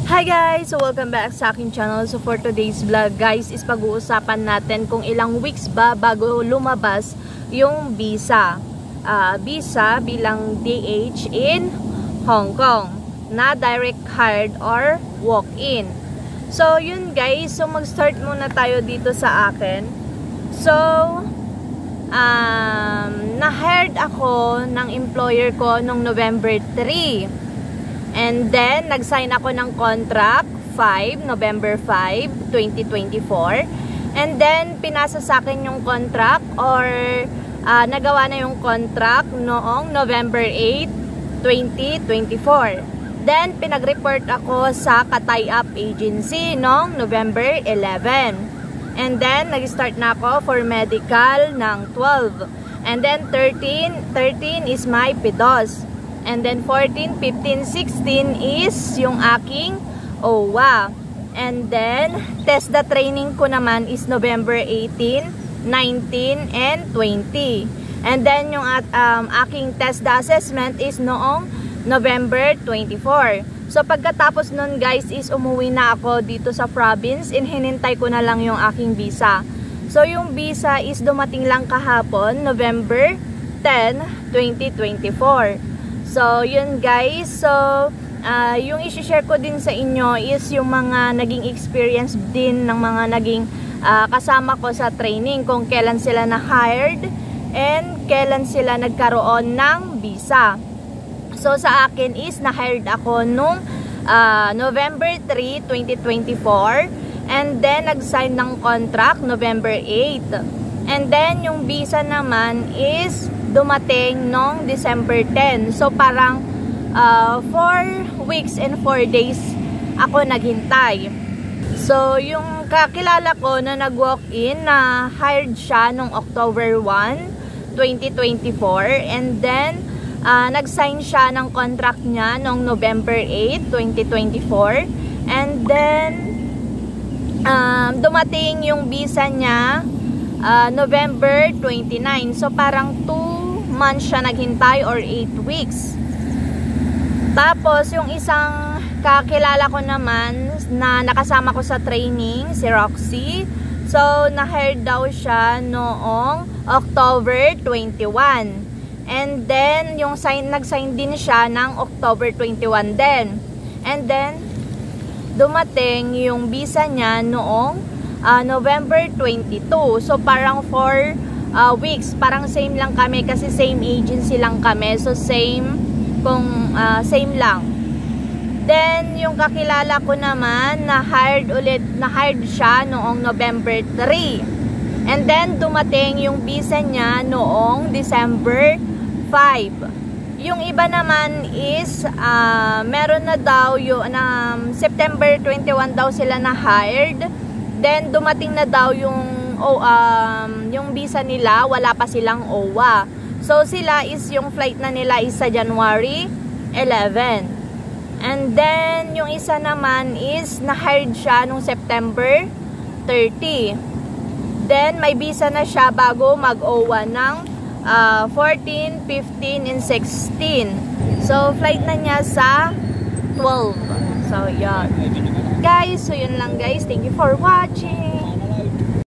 Hi guys! So welcome back sa aking channel. So for today's vlog guys is pag-uusapan natin kung ilang weeks ba bago lumabas yung visa. Visa bilang DH in Hong Kong na direct hired or walk-in. So yun guys, so mag-start muna tayo dito sa akin. So na-hired ako ng employer ko nung November 3. And then, nag-sign ako ng contract November 5, 2024. And then, pinasa sa akin yung contract or nagawa na yung contract noong November 8, 2024. Then, pinag-report ako sa ka-tie-up agency noong November 11. And then, nag-start na ako for medical ng 12. And then, 13 is my PDOS. And then 14, 15, 16 is yung aking OWA. And then test the training ko naman is November 18, 19, and 20. And then yung aking test the assessment is noong November 24. So pagkatapos nun guys is umuwi na ako dito sa province and hinintay ko na lang yung aking visa. So yung visa is dumating lang kahapon, November 10, 2024. So, yun guys. So, yung isi-share ko din sa inyo is yung mga naging experience din ng mga naging kasama ko sa training. Kung kailan sila na-hired and kailan sila nagkaroon ng visa. So, sa akin is na-hired ako nung November 3, 2024. And then, nag-sign ng contract November 8. And then, yung visa naman is dumating nung December 10. So parang 4 weeks and 4 days ako naghintay. So yung kakilala ko na nag-walk-in na hired siya nung October 1, 2024. And then nag-sign siya ng contract niya nung November 8, 2024. And then dumating yung visa niya November 29. So parang 2 months siya naghintay or 8 weeks. Tapos yung isang kakilala ko naman na nakasama ko sa training, si Roxy. So na-hired daw siya noong October 21. And then yung nag-sign din siya ng October 21 din. And then dumating yung visa niya noong November 22. So parang 4 weeks, parang same lang kami kasi same agency lang kami. So same lang. Then yung kakilala ko naman na-hired siya noong November 3. And then dumating yung visa niya noong December 5. Yung iba naman is meron na daw yung September 21 daw sila na-hired. Then dumating na daw yung visa nila, wala pa silang OWA. So sila is yung flight na nila is sa January 11. And then yung isa naman is na-hired siya nung September 30. Then may visa na siya bago mag-OWA ng 14, 15, and 16. So flight na niya sa 12. So yan guys, so yun lang guys. Thank you for watching.